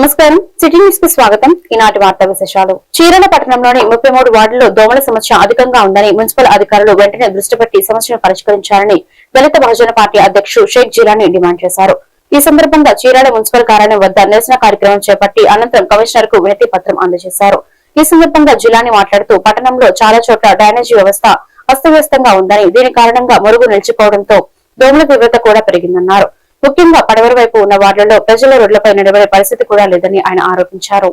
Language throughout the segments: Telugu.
నమస్కారం సిటీ న్యూస్ కి స్వాగతం. ఈనాటి వార్తా విశేషాలు. చీరాల పట్టణంలోని 33 వార్డుల్లో దోమల సమస్య అధికంగా ఉందని మున్సిపల్ అధికారులు వెంటనే దృష్టి పెట్టి సమస్యను పరిష్కరించాలని దళిత బహుజన పార్టీ అధ్యక్షుడు షేక్ జిలానీ డిమాండ్ చేశారు. ఈ సందర్భంగా చీరాల మున్సిపల్ కార్యాలయం వద్ద నిరసన కార్యక్రమం చేపట్టి అనంతరం కమిషనర్ కు వినతి పత్రం అందజేశారు. ఈ సందర్భంగా జిలానీ మాట్లాడుతూ పట్టణంలో చాలా చోట్ల డ్రైనేజీ వ్యవస్థ అస్తవ్యస్తంగా ఉందని, దీని కారణంగా మురుగు నిలిచిపోవడంతో దోమల తీవ్రత కూడా పెరిగిందన్నారు. ముఖ్యంగా పడవర వైపు ఉన్న వార్డులలో ప్రజల రోడ్లపై నిలబడే పరిస్థితి కూడా లేదని ఆయన ఆరోపించారు.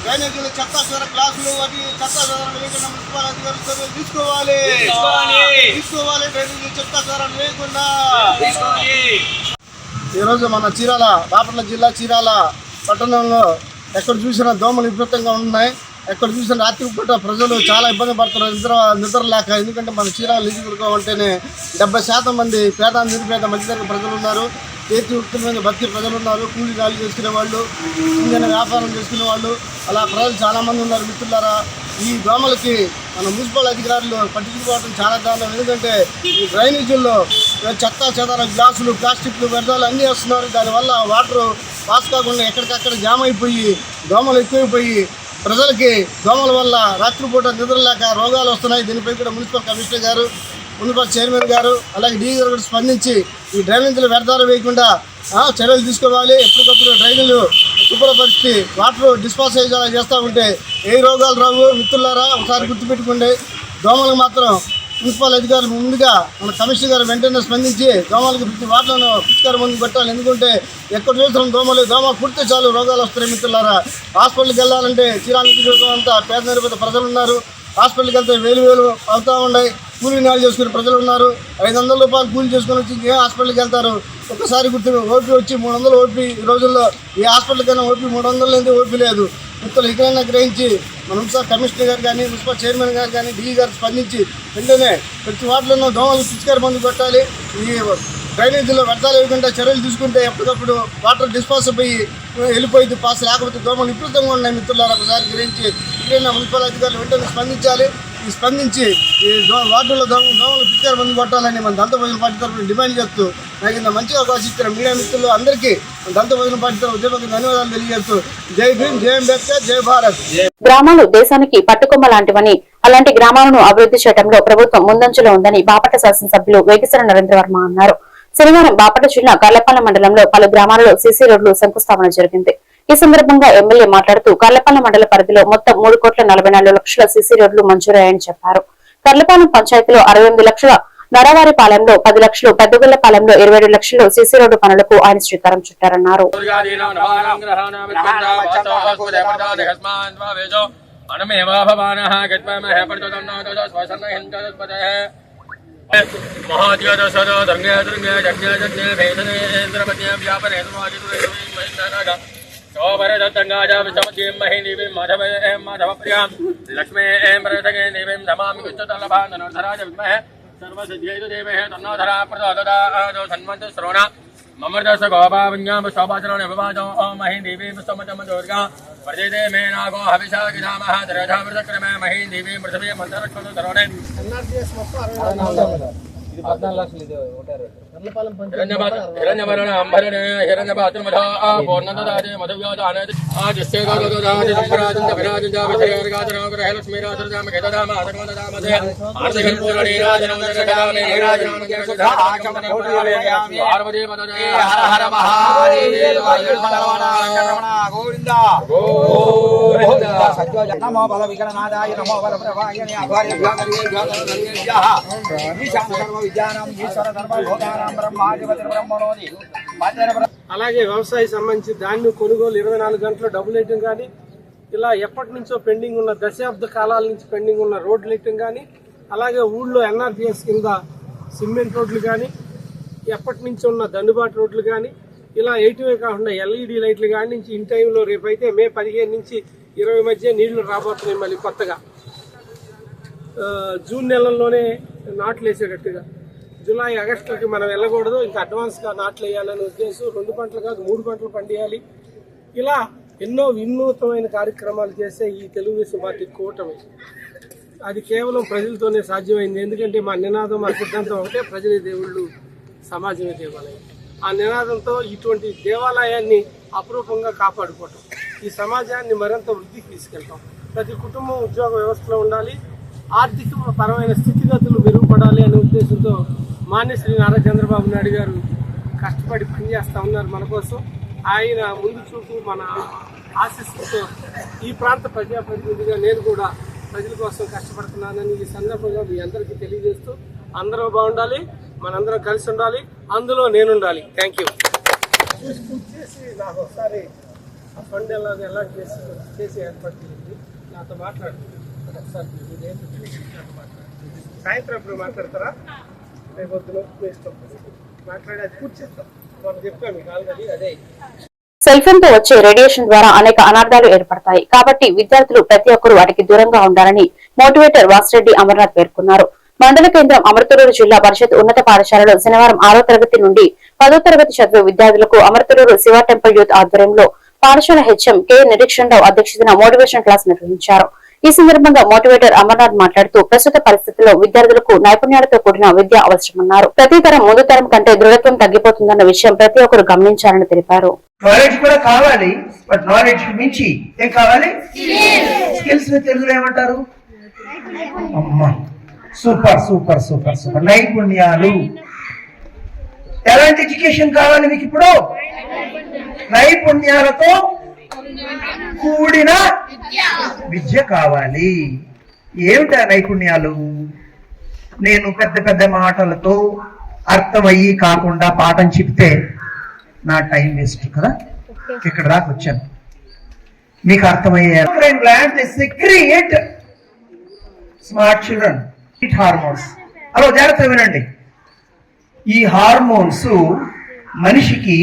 డ్రైనేజీల చెత్త క్లాసులు వాటి చెత్త వేయకుండా మున్సిపల్ అధికారులు చర్యలు తీసుకోవాలి. డ్రైనేజీ చెత్త వేయకుండా. ఈరోజు మన చీరాల బాపట్ల జిల్లా చీరాల పట్టణంలో ఎక్కడ చూసినా దోమలు విపరీతంగా ఉన్నాయి. ఎక్కడ చూసిన రాత్రి పూట ప్రజలు చాలా ఇబ్బంది పడుతున్నారు నిద్ర లేక. ఎందుకంటే మన చీరాల నియోజకవర్గం అంటేనే 70% మంది పేద నిరుపేద మధ్యతరగతి ప్రజలు ఉన్నారు. చేతి వృత్తుల మీద బతికే ప్రజలు ఉన్నారు. కూలి గాలి చేసుకునే వాళ్ళు, ఇంజన వ్యాపారం చేసుకునే వాళ్ళు, అలా ప్రజలు చాలామంది ఉన్నారు. మిత్రులారా, ఈ దోమలకి మన మున్సిపల్ అధికారులు పట్టించుకోవడం చాలా దారుణం. ఎందుకంటే ఈ డ్రైనేజీల్లో చెత్త చెదార గ్లాసులు, ప్లాస్టిక్లు, వ్యర్థాలు అన్నీ వస్తున్నారు. దానివల్ల వాటర్ పాస్ కాకుండా ఎక్కడికక్కడ జామ్ అయిపోయి దోమలు ఎక్కువైపోయి ప్రజలకి దోమల వల్ల రాత్రిపూట నిద్రలేక రోగాలు వస్తున్నాయి. దీనిపై కూడా మున్సిపల్ కమిషనర్ గారు, మున్సిపల్ చైర్మన్ గారు, అలాగే డీ గారు స్పందించి ఈ డ్రైనేజీలు వ్యర్థాలు వేయకుండా చర్యలు తీసుకోవాలి. ఎప్పటికప్పుడు డ్రైనేజీలు శుభ్రపరిచి వాటర్ డిస్పాస్ అయ్యేలా చేస్తూ ఉంటే ఏ రోగాలు రావు. మిత్రులారా, ఒకసారి గుర్తుపెట్టుకోండి, దోమలకు మాత్రం మున్సిపల్ అధికారులు ముందుగా మన కమిషనర్ గారు వెంటనే స్పందించి దోమలకి ప్రతి వాటిలను పిచికారి మందు పెట్టాలి. ఎందుకంటే ఎక్కడ చూసిన దోమ పుడితే చాలు రోగాలు వస్తాయి. మిత్రులారా, హాస్పిటల్కి వెళ్ళాలంటే చీరాల నియోజకవర్గం అంతా పేద నిరుపేద ప్రజలు ఉన్నారు. హాస్పిటల్కి వెళ్తే వేలు అవుతూ ఉన్నాయి. కూలీ నాలు చేసుకునే ప్రజలు ఉన్నారు. 500 రూపాయలు కూలీ చేసుకుని వచ్చి ఏ హాస్పిటల్కి వెళ్తారు? ఒక్కసారి గుర్తు ఓపీ వచ్చి 300 ఓపీ. ఈ రోజుల్లో ఏ హాస్పిటల్కైనా ఓపీ 300 లేని ఓపీ లేదు. మిత్రులు ఇకైనా గ్రహించి మన మున్సిపల్ కమిషనర్ గారు కానీ, మున్సిపల్ చైర్మన్ గారు కానీ, డీ గారు స్పందించి వెంటనే ప్రతి వాటిలో దోమలు పిచికారి మందు కొట్టాలి. ఈ డ్రైనేజీలో వ్యర్థాలు వేయకుండా చర్యలు తీసుకుంటే ఎప్పటికప్పుడు వాటర్ డిస్పాస్ అయిపోయి వెళ్ళిపోయింది పాస్. లేకపోతే దోమలు విపరీతంగా ఉన్నాయి. మిత్రులారా, ఒకసారి గ్రహించి ఇక్కడైనా మున్సిపల్ అధికారులు వెంటనే స్పందించాలి. ఈ స్పందించి ఈ వార్డుల్లో దోమలు పిచికారి మందు కొట్టాలని మన దంత భోజన పార్టీ తరఫున డిమాండ్ చేస్తూ నాకు ఇంత మంచి అవకాశం ఇచ్చిన మీడియా మిత్రులు అందరికీ దంత భోజన పార్టీ తరఫున ఉద్యోగ ధన్యవాదాలు తెలియజేస్తూ జై భీమ్, జై అంబేద్కర్, జై భారత్. గ్రామాలు దేశానికి పట్టుకొమ్మ లాంటివని, అలాంటి గ్రామాలను అభివృద్ధి చేయడంలో ప్రభుత్వం ముందంజలో ఉందని బాపట్ల శాసనసభ్యులు వేగిసర నరేంద్ర వర్మ అన్నారు. శనివారం బాపట్ల జిల్లా కర్లపాలెం మండలంలో పలు గ్రామాలలో సీసీ రోడ్లు శంకుస్థాపన జరిగింది. ఈ సందర్భంగా ఎమ్మెల్యే మాట్లాడుతూ కర్లపాలెం మండల పరిధిలో మొత్తం 3,44,00,000 సీసీ రోడ్లు మంజూరయ్యాయని చెప్పారు. కర్లపాలెం పంచాయతీలో 68 లక్షల, నరవారిపాలెంలో 10 లక్షలు, పెద్దగొల్లపాలెంలో 27 లక్షలు సీసీ రోడ్డు పనులకు ఆయన శ్రీకారం చుట్టారన్నారు. ममर्दस गोपावन्यां शोभाचरण विभाजो महीं देवी पुष्पमतम दुर्गा वर्जिते मे नागो हविषा गिधामः दरधामृतक्रमे महीं देवी पृथ्वी मंत्ररक्षण तरोणे ఇది 14 లక్షలు. ఇది ఓటారు హిరణ్యవరణ అంబరణ హిరణ్యపాత్రమధ పూర్ణదదాది మధువ్యోదాన ఆదిశ్చేదోదాది సంప్రాజంత విరాజంత విధయర్గాదనోగ్రహ లక్ష్మీరాజరజామ గదదామ ఆదగమదదామదే ఆర్ధకర్పూరణీ రాజనోదరగదామే నీరాజనామంగసుధా ఆకమన కోటియాలయామి పార్వతీ మదదే హర హర మహాదేవ రమణ గోవింద గోవింద సత్య నమో బల విఘ్ననాదాయ నమో బల ప్రభాయ ఆభార్య భ్యాగరి భ్యాగరియః ఈశాన సర్వ విద్యానాం ఈశ్వర ధర్మ భోగానాం బ్రహ్మాధిపతి బ్రహ్మణోది. అలాగే వ్యవసాయ సంబంధించి ధాన్యం కొనుగోలు 24 గంటలు డబుల్ వేయటం కానీ, ఇలా ఎప్పటి నుంచో పెండింగ్ ఉన్న దశాబ్ద కాలాల నుంచి పెండింగ్ ఉన్న రోడ్లు వేయటం కానీ, అలాగే ఊళ్ళో ఎన్ఆర్టీఎస్ కింద సిమెంట్ రోడ్లు కానీ, ఎప్పటి నుంచి ఉన్న దండుబాటు రోడ్లు కానీ, ఇలా వేయటమే కాకుండా ఎల్ఈడి లైట్లు కానీ నుంచి ఇన్ టైంలో రేపైతే మే 15 నుంచి 20 మధ్య నీళ్లు రాబోతున్నాయి మళ్ళీ కొత్తగా. జూన్ నెలల్లోనే నాట్లు వేసేటట్టుగా, జూలై ఆగస్టులకి మనం వెళ్ళకూడదు, ఇంకా అడ్వాన్స్గా నాట్లు వేయాలనే ఉద్దేశం. 2 పంటలు కాదు 3 పంటలు పండియాలి. ఇలా ఎన్నో వినూత్నమైన కార్యక్రమాలు చేసే ఈ తెలుగుదేశం పార్టీ కూటమి అది కేవలం ప్రజలతోనే సాధ్యమైంది. ఎందుకంటే మా నినాదం, మా సిద్ధాంతం ఒకటే, ప్రజలే దేవుళ్ళు, సమాజమే దేవాలయం. ఆ నినాదంతో ఇటువంటి దేవాలయాన్ని అపురూపంగా కాపాడుకోవటం, ఈ సమాజాన్ని మరింత వృద్ధికి తీసుకెళ్తాం. ప్రతి కుటుంబం ఉద్యోగ వ్యవస్థలో ఉండాలి, ఆర్థిక పరమైన స్థితిగతులు మెరుగుపడాలి అనే ఉద్దేశంతో మాన్యశ్రీ నారా చంద్రబాబు నాయుడు గారు కష్టపడి పనిచేస్తూ ఉన్నారు మన కోసం. ఆయన ముందు చూపు, మన ఆశీస్సులతో ఈ ప్రాంత ప్రజాప్రతినిధిగా నేను కూడా ప్రజల కోసం కష్టపడుతున్నానని ఈ సందర్భంగా మీ అందరికీ తెలియజేస్తూ, అందరూ బాగుండాలి, మనందరం కలిసి ఉండాలి, అందులో నేనుండాలి. Thank you. చేసి నాకు ఒకసారి ఆ ఫండ్ ఎలా చేసి ఏర్పాటు చేయండి, నాతో మాట్లాడుతుంది ఒకసారి. సాయంత్రం ఇప్పుడు మాట్లాడతారా? రేపు వద్దులో మాట్లాడి అది పూర్తి చేస్తాం. మనం చెప్తాం మీకు ఆల్రెడీ అదే. సెల్ ఫోన్ తో వచ్చే రేడియేషన్ ద్వారా అనేక అనార్థాలు ఏర్పడతాయి కాబట్టి విద్యార్థులు ప్రతి ఒక్కరూ వాటికి దూరంగా ఉండాలని మోటివేటర్ వాసిరెడ్డి అమర్నాథ్ పేర్కొన్నారు. మండల కేంద్రం అమృతలూరు జిల్లా పరిషత్ ఉన్నత పాఠశాలలో శనివారం 6వ తరగతి నుండి 10వ తరగతి చదివే విద్యార్థులకు అమృతలూరు శివ టెంపుల్ యూత్ ఆధ్వర్యంలో పాఠశాల హెచ్ఎం కె నిరీక్షణరావు అధ్యక్షతన మోటివేషన్ క్లాస్ నిర్వహించారు. ఈ సందర్భంగా మోటివేటర్ అమర్నాథ్ మాట్లాడుతూ ప్రస్తుత పరిస్థితుల్లో విద్యార్థులకు నైపుణ్యాలతో కూడిన విద్య అవసరమన్నారు. ప్రతి తరం ముందు తరం కంటే దృఢత్వం తగ్గిపోతుందన్న విషయం ప్రతి ఒక్కరు గమనించాలని తెలిపారు. నాలెడ్జ్ కూడా కావాలి, బట్ నాలెడ్జ్ మించి ఏం కావాలి? స్కిల్స్ తెలుగులో ఏమంటారు? అమ్మా, సూపర్ సూపర్ సూపర్ సూపర్. నైపుణ్యాలు. ఎలాంటి ఎడ్యుకేషన్ కావాలి మీకు ఇప్పుడు? నైపుణ్యాలతో కూడిన విద్య కావాలి. ఏమిటా నైపుణ్యాలు? నేను పెద్ద పెద్ద మాటలతో అర్థమయ్యి కాకుండా పాఠం చెప్తే నా టైం వేస్ట్ కదా. ఇక్కడ దాకా వచ్చాను, మీకు అర్థమయ్యారు. Create smart children hormones. అలా జాగ్రత్త వినండి. ఈ హార్మోన్స్ మనిషికి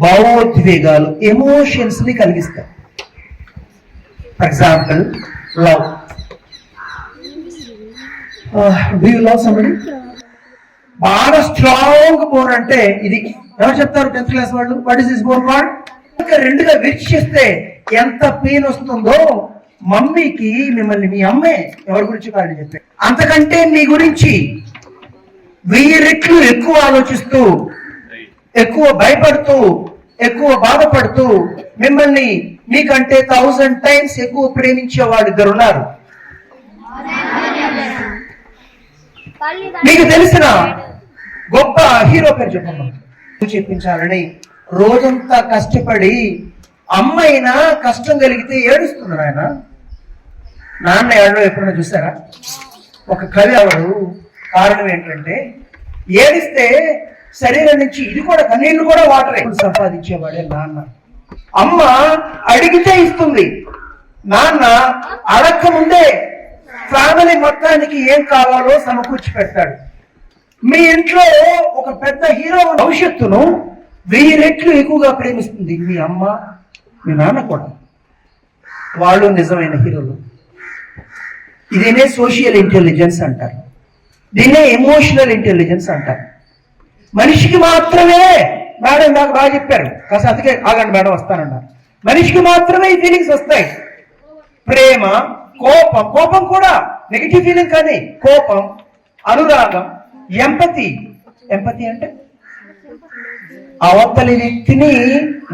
భావోద్వేగాలు, ఎమోషన్స్ ని కలిగిస్తాయి. For example, love. Do you love somebody? బాగా స్ట్రాంగ్ బోన్ అంటే ఇది. ఎవరు చెప్తారు 10th క్లాస్ వాళ్ళు? What is this bone called? రెండుగా విరిచేస్తే ఎంత పెయిన్ వస్తుందో మమ్మీకి, మిమ్మల్ని మీ అమ్మే ఎవరి గురించి కాదని చెప్పారు. అంతకంటే మీ గురించి 1000 రెట్లు ఎక్కువ ఆలోచిస్తూ, ఎక్కువ భయపడుతూ, ఎక్కువ బాధపడుతూ, మిమ్మల్ని మీకంటే 1000 times ఎక్కువ ప్రేమించే వాళ్ళు ఇద్దరు ఉన్నారు. మీకు తెలిసిన గొప్ప హీరో పేరు చెప్పమ్మా. చెప్పించాలని రోజంతా కష్టపడి అమ్మైనా కష్టం కలిగితే ఏడుస్తున్నారు. ఆయన నాన్న ఏడో ఎప్పుడైనా చూసారా? ఒక కవి ఎవరు? కారణం ఏంటంటే ఏడిస్తే శరీరం నుంచి ఇది కూడా, కన్నీళ్లు కూడా వాటరే సంపాదించేవాడే నాన్న. అమ్మ అడిగితే ఇస్తుంది, నాన్న అడక్క ముందే ఫ్యామిలీ మొత్తానికి ఏం కావాలో సమకూర్చి పెడతాడు. మీ ఇంట్లో ఒక పెద్ద హీరో భవిష్యత్తును 1000 రెట్లు ఎక్కువగా ప్రేమిస్తుంది మీ అమ్మ, మీ నాన్న కూడా. వాళ్ళు నిజమైన హీరోలు. ఇదేనే సోషల్ ఇంటెలిజెన్స్ అంటారు, దీన్నే ఎమోషనల్ ఇంటెలిజెన్స్ అంటారు. మనిషికి మాత్రమే, మేడం నాకు బాగా చెప్పారు, కాస్త అందుకే ఆగండి మేడం వస్తానన్నారు. మనిషికి మాత్రమే ఈ ఫీలింగ్స్ వస్తాయి. ప్రేమ, కోపం, కోపం కూడా నెగిటివ్ ఫీలింగ్ కానీ కోపం, అనురాగం, ఎంపతి. ఎంపతి అంటే అవతలి వ్యక్తిని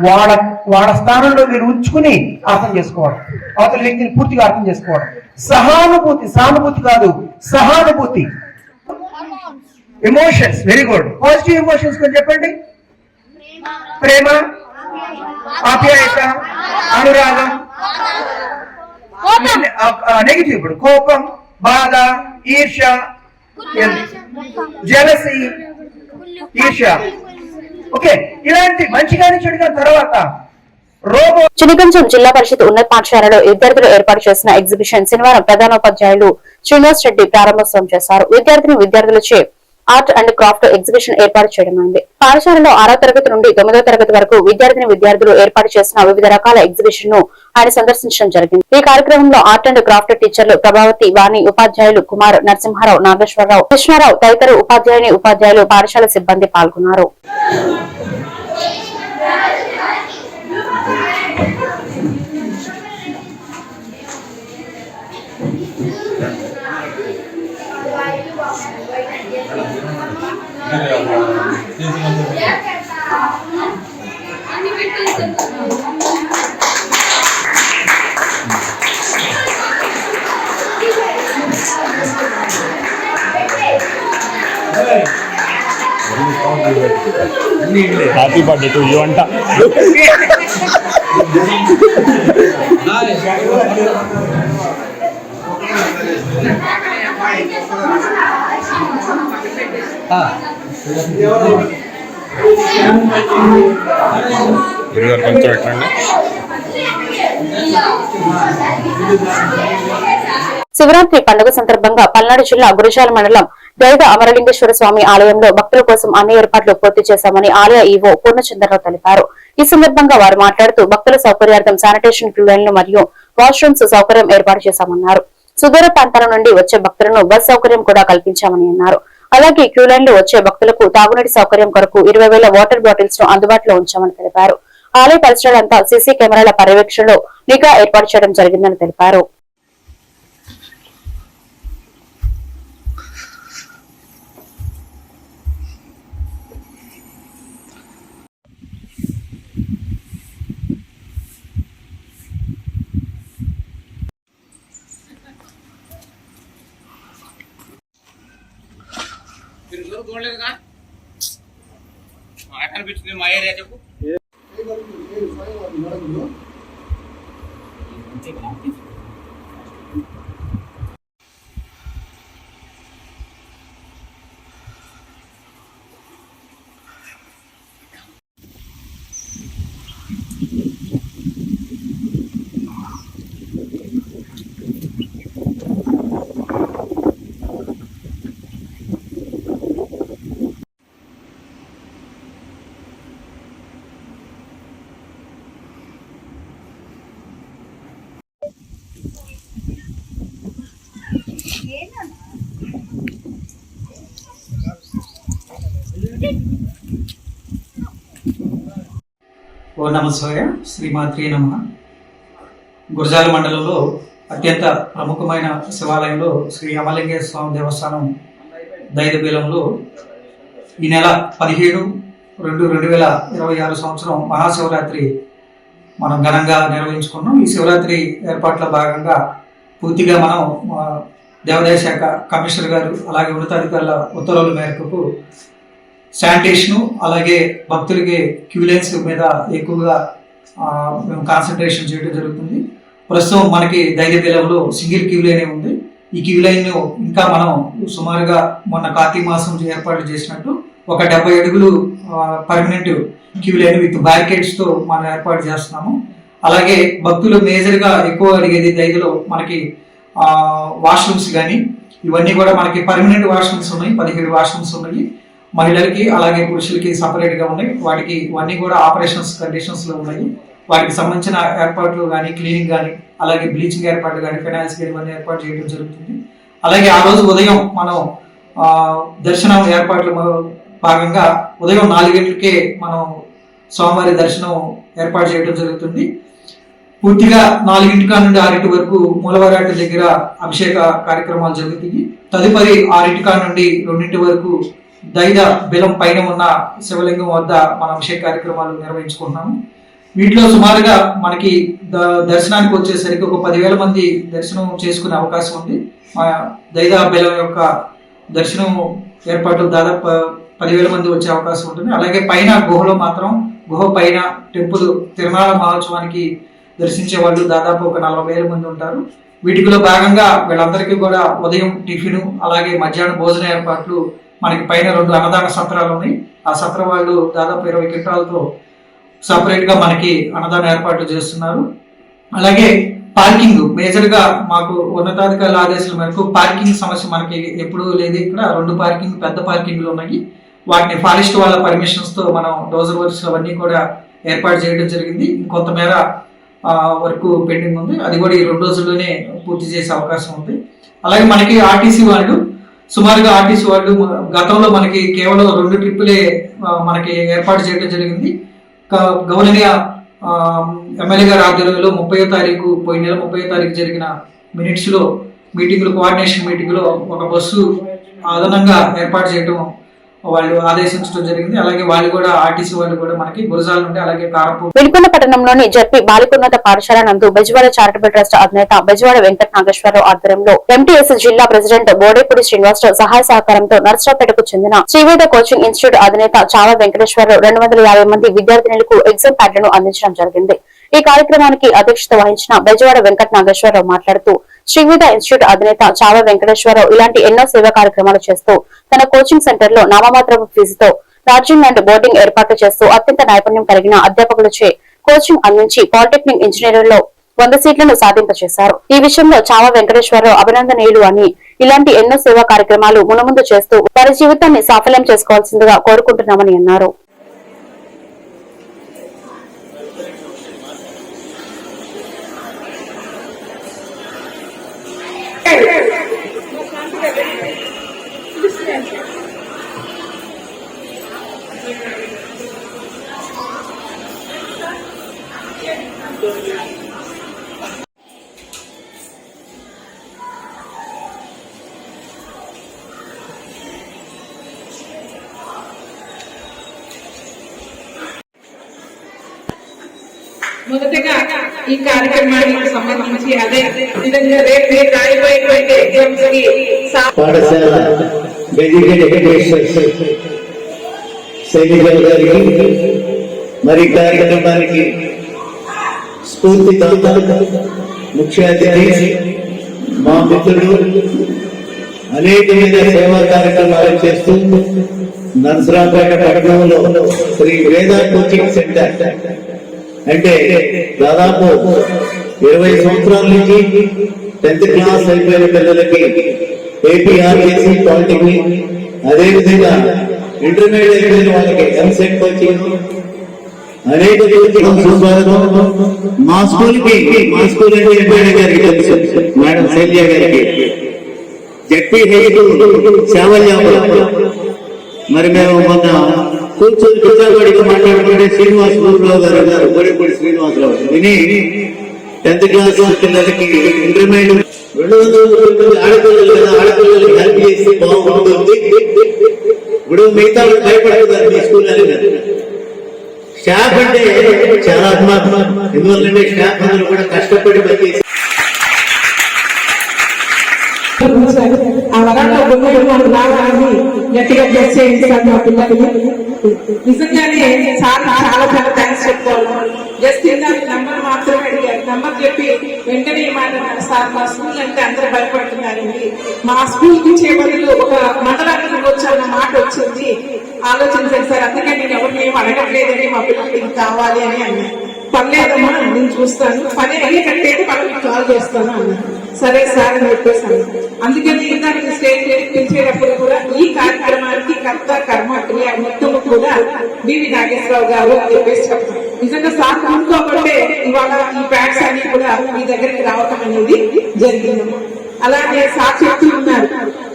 వాళ్ళ స్థానంలో మీరు ఉంచుకుని అర్థం చేసుకోవడం, అవతలి వ్యక్తిని పూర్తిగా అర్థం చేసుకోవడం. సహానుభూతి, సానుభూతి కాదు, సహానుభూతి. Emotions, very good. Positive emotions కొంచెం చెప్పండి. ప్రేమ, ఆప్యాయత, అనురాగం. నెగిటివ్ ఇప్పుడు కోపం, బాధ, ఈర్ష్య, జెలసీ, ఈర్ష్య. ఓకే, ఇలాంటి మంచిగాని చెడుగా తర్వాత చినగంజం జిల్లా పరిషత్ ఉన్నత పాఠశాలలో విద్యార్థులు ఏర్పాటు చేసిన ఎగ్జిబిషన్ శనివారం ప్రధానోపాధ్యాయులు శ్రీనివాస్ రెడ్డి ప్రారంభోత్సవం చేశారు. విద్యార్థులచే ఆర్ట్ అండ్ క్రాఫ్ట్ ఎగ్జిబిషన్ ఏర్పాటు చేయడమైంది. పాఠశాలలో 6వ తరగతి నుండి 9వ తరగతి వరకు విద్యార్థులు ఏర్పాటు చేసిన వివిధ రకాల ఎగ్జిబిషన్ ను ఆయన సందర్శించడం జరిగింది. ఈ కార్యక్రమంలో ఆర్ట్ అండ్ క్రాఫ్ట్ టీచర్లు ప్రభావతి, వాణి, ఉపాధ్యాయులు కుమార్, నరసింహారావు, నాగేశ్వరరావు, కృష్ణారావు తదితర ఉపాధ్యాయులు పాఠశాల సిబ్బంది పాల్గొన్నారు. హ్యాపీ బర్త్డే టు యూ అంట. కొంచెం ఎట్లండి. శివరాత్రి పండుగ సందర్భంగా పల్నాడు జిల్లా గురజాల మండలం దైద అమరలింగేశ్వర స్వామి ఆలయంలో భక్తుల కోసం అన్ని ఏర్పాట్లు పూర్తి చేశామని ఆలయ ఈవో పూర్ణచంద్రరావు తెలిపారు. ఈ సందర్భంగా వారు మాట్లాడుతూ భక్తుల సౌకర్యార్థం శానిటేషన్ క్యూ లైన్లు మరియు వాష్రూమ్స్ సౌకర్యం ఏర్పాటు చేశామన్నారు. సుదూర ప్రాంతాల నుండి వచ్చే భక్తులను బస్ సౌకర్యం కూడా కల్పించామని అన్నారు. అలాగే క్యూ లైన్లు వచ్చే భక్తులకు తాగునీటి సౌకర్యం కొరకు 20,000 వాటర్ బాటిల్స్ ను అందుబాటులో ఉంచామని తెలిపారు. ఆలయ పరిసరాలంతా సీసీ కెమెరాల పర్యవేక్షణలో నిఘా ఏర్పాటు చేయడం జరిగిందని తెలిపారు. కనిపించింది మా ఏరియా చెప్పు. ఓ నమస్వాయ శ్రీమాత్రే నమః. గురజాల మండలంలో అత్యంత ప్రముఖమైన శివాలయంలో శ్రీ అమరలింగేశ్వర స్వామి దేవస్థానం దైదబేలంలో ఈ నెల 17/2/2026 సంవత్సరం మహాశివరాత్రి మనం ఘనంగా నిర్వహించుకున్నాం. ఈ శివరాత్రి ఏర్పాట్ల భాగంగా పూర్తిగా మనం దేవాదాయ శాఖ కమిషనర్ గారు అలాగే ఉన్నతాధికారుల ఉత్తర్వుల మేరకు శానిటేషను అలాగే భక్తులకి క్యూ లైన్స్ మీద ఎక్కువగా మేము కాన్సన్ట్రేషన్ చేయడం జరుగుతుంది. ప్రస్తుతం మనకి దైదబేలంలో సింగిల్ క్యూ లైన్ ఉంది. ఈ క్యూ లైన్ ఇంకా మనం సుమారుగా మొన్న కార్తీక మాసం ఏర్పాటు చేసినట్టు ఒక 70 అడుగులు permanent queue line with barricades తో మనం ఏర్పాటు చేస్తున్నాము. అలాగే భక్తులు మేజర్ గా ఎక్కువ అడిగేది దైదలో మనకి వాష్రూమ్స్ కానీ ఇవన్నీ కూడా మనకి పర్మనెంట్ వాష్రూమ్స్ ఉన్నాయి. 17 వాష్రూమ్స్ ఉన్నాయి. మహిళలకి అలాగే పురుషులకి సపరేట్ గా ఉన్నాయి. వాటికి ఇవన్నీ కూడా ఆపరేషన్స్ కండిషన్స్ లో ఉన్నాయి. వాటికి సంబంధించిన ఏర్పాట్లు కానీ క్లీనింగ్ కానీ అలాగే బ్లీచింగ్ ఏర్పాట్లు కానీ ఫైనాన్స్ కానీ ఇవన్నీ ఏర్పాటు చేయడం జరుగుతుంది. అలాగే ఆ రోజు ఉదయం మనం దర్శనం ఏర్పాట్లు భాగంగా ఉదయం 4 గంటలకే మనం స్వామివారి దర్శనం ఏర్పాటు చేయడం జరుగుతుంది. పూర్తిగా 4 నుండి 6 వరకు మూలవారాటి దగ్గర అభిషేక కార్యక్రమాలు జరుగుతాయి. తదుపరి 6 నుండి 2 వరకు దైద బెలం పైన ఉన్న శివలింగం వద్ద మన అభిషేక కార్యక్రమాలు నిర్వహించుకుంటున్నాము. వీటిలో సుమారుగా మనకి దర్శనానికి వచ్చేసరికి ఒక 10,000 మంది దర్శనం చేసుకునే అవకాశం ఉంది. మా దైద బెలం యొక్క దర్శనం ఏర్పాట్లు దాదాపు 10,000 మంది వచ్చే అవకాశం ఉంటుంది. అలాగే పైన గుహలో మాత్రం గుహ పైన టెంపుల్ తిరునాళ మహోత్సవానికి దర్శించే వాళ్ళు దాదాపు ఒక 40,000 మంది ఉంటారు. వీటిలో భాగంగా వీళ్ళందరికీ కూడా ఉదయం టిఫిన్ అలాగే మధ్యాహ్నం భోజన ఏర్పాట్లు మనకి పైన 2 అన్నదాన సత్రాలు ఉన్నాయి. ఆ సత్ర వాళ్ళు దాదాపు 20 క్వింటాలతో సపరేట్ గా మనకి అన్నదాన ఏర్పాట్లు చేస్తున్నారు. అలాగే పార్కింగ్ మేజర్ గా మాకు ఉన్నతాధికారుల ఆదేశాల మేరకు పార్కింగ్ సమస్య మనకి ఎప్పుడూ లేదు. ఇక్కడ 2 పార్కింగ్ పెద్ద పార్కింగ్లు ఉన్నాయి. వాటిని ఫారెస్ట్ వాళ్ళ పర్మిషన్స్ తో మనం డోజర్ వర్క్స్ అవన్నీ కూడా ఏర్పాటు చేయడం జరిగింది. కొంతమేర వర్క్ పెండింగ్ ఉంది. అది కూడా ఈ 2 రోజుల్లోనే పూర్తి చేసే అవకాశం ఉంది. అలాగే మనకి ఆర్టీసీ వాళ్ళు సుమారుగా గతంలో మనకి కేవలం 2 ట్రిప్పులే మనకి ఏర్పాటు చేయడం జరిగింది. గౌరవనీయ ఎమ్మెల్యే గారి ఆధ్వర్యంలో 30వ తారీఖు పోయిన నెల 30వ తారీఖు జరిగిన మినిట్స్ లో మీటింగ్లు కోఆర్డినేషన్ మీటింగ్ లో ఒక బస్సు అదనంగా ఏర్పాటు చేయడం వాళ్ళు ఆదేశించడం జరిగింది. అలాగే వాళ్ళు కూడా ఆర్టీసీ వాళ్ళు కూడా మనకి గురజాల నుండి అలాగే కారపూర్ వెలికొండ పట్టణంలోని జడ్పీ బాలికోన్నత పాఠశాల నందు బెజవాడ చారిటబుల్ ట్రస్ట్ అధినేత బెజవాడ వెంకట నాగేశ్వరరావు ఆధ్వర్యంలో ఎంటీఎస్ జిల్లా ప్రెసిడెంట్ బోడేపూడి శ్రీనివాసరావు సహాయ సహకారంతో నర్సరావుపేటకు చెందిన శ్రీవేద కోచింగ్ ఇన్స్టిట్యూట్ అధినేత చావా వెంకటేశ్వరరావు 250 మంది విద్యార్థినులకు ఎగ్జామ్ ప్యాడ్లను అందించడం జరిగింది. ఈ కార్యక్రమానికి అధ్యక్షత వహించిన బెజవాడ వెంకట నాగేశ్వరరావు మాట్లాడుతూ శ్రీవేద ఇన్స్టిట్యూట్ అధినేత చావా వెంకటేశ్వరరావు ఇలాంటి ఎన్నో సేవా కార్యక్రమాలు చేస్తూ తన కోచింగ్ సెంటర్ లో నామమాత్రపు ఫీజుతో లాడ్జింగ్ అండ్ బోర్డింగ్ ఏర్పాట్లు చేస్తూ అత్యంత నైపుణ్యం కలిగిన అధ్యాపకులచే కోచింగ్ అందించి పాలిటెక్నిక్ ఇంజనీరింగ్ లో 100 సీట్లను సాధింపచేశారు. ఈ విషయంలో చావా వెంకటేశ్వరరావు అభినందనీయులు అని ఇలాంటి ఎన్నో సేవా కార్యక్రమాలు మునముందు చేస్తూ వారి జీవితాన్ని సాఫల్యం చేసుకోవాల్సిందిగా కోరుకుంటున్నామని అన్నారు. మొదటగా ఈ కార్యక్రమానికి సంబంధించి అదే విధంగా రేపు రాయబోయేటువంటి ఎగ్జామ్స్ కి పాఠశాల డెడికేటెడ్ ఎడ్యుకేషన్ శైలజ గారికి మరి కార్యక్రమానికి స్ఫూర్తిదాత ముఖ్య అతిథి మా మిత్రుడు అనేకమైన సేవా కార్యక్రమాలు చేస్తూ నర్సరావుపేట పట్టణంలో శ్రీ వేద కోచింగ్ సెంటర్ అంటే దాదాపు 20 సంవత్సరాల నుంచి 10th క్లాస్ అయిపోయిన పిల్లలకి ఏపీఆర్జేసీ పాలిటెక్నిక్ అదేవిధంగా ఇంటర్మీడియట్ అయిపోయిన వాళ్ళకి ఎంసెట్ కోచింగ్ అనేక సుస్వాగతం. మా స్కూల్ అంటే ఎంపీడీ గారికి తెలుసు, మేడం శైల్య గారికి, జడ్పీ హై స్కూల్ శావల్యాపురం. మరి మేము మొన్న కూర్చొని పిచ్చాగడికి మాట్లాడుతుంటే శ్రీనివాసరావు గారు బోడేపూడి శ్రీనివాసరావు విని 10th క్లాస్ పిల్లలకి ఇంటర్మీడియట్ 200 ఆడపిల్లలు కదా, ఆడపిల్లలకి హెల్ప్ చేసి బాగుంటుంది. ఇప్పుడు మిగతా భయపడుతున్నారు మీ స్కూల్ అని. స్టాఫ్ అంటే చాలా అభిమానం. ఎందువల్లంటే స్టాఫ్ అందరూ కూడా కష్టపడి పనిచేసి ఆ వరంలో రావాలని గట్టిగా ప్రెస్ చేయించారు మా పిల్లలకి. నిజంగానే చాలా చాలా చాలా థ్యాంక్స్ చెప్పుకోవాలి. జస్ట్ ఇందాక నంబర్ మాత్రమే అడిగారు. నంబర్ చెప్పి వెంటనే మాట సార్ మా స్కూల్ అంటే అందరూ భయపడుతున్నారండి, మా స్కూల్ కి ఇచ్చే బదులు ఒక మండలానికి వచ్చారన్న మాట వచ్చింది, ఆలోచించండి సార్. అందుకని నేను ఎవరిని ఏం అడగట్లేదని మా పిల్లలకి ఇది కావాలి అని అన్నాను. పర్లేదమ్మా నేను చూస్తాను, పని అయ్యి కట్టేది వాళ్ళకి కాల్ చేస్తాను అన్నాను. సరే సార్ అని చెప్పేసాను. అందుకని దానికి స్టేట్ పిలిచేటప్పుడు కూడా ఈ కార్యక్రమానికి కర్త కర్మ క్రియ మొత్తం కూడా బివి నాగేశ్వరరావు గారు అని చెప్పేసి చెప్తాను. నిజంగా సార్ అనుకోబట్టే ఇవాళ ఈ ప్యాడ్స్ అన్ని కూడా మీ దగ్గరికి రావటం అనేది జరిగింది. అలాగే సార్ చెప్తూ ఉన్నారు,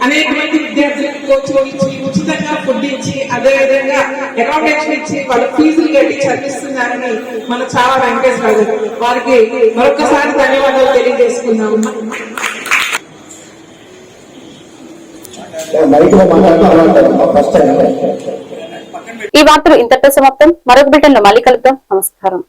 అనేక మంది విద్యార్థులకు కోచింగ్ ఇచ్చి ఉచితంగా ఫుడ్ ఇచ్చి అదేవిధంగా అకామిడేషన్ ఇచ్చి వాళ్ళ ఫీజులు కట్టి చదివిస్తున్నారని మన చావా వెంకటేశ్వర గారు, వారికి మరొకసారి ధన్యవాదాలు తెలియజేసుకున్నాము. ఈ వార్తలు ఇంతటితో సమాప్తం. మరొక బిల్టన్ లో మళ్ళీ కలుద్దాం. నమస్కారం.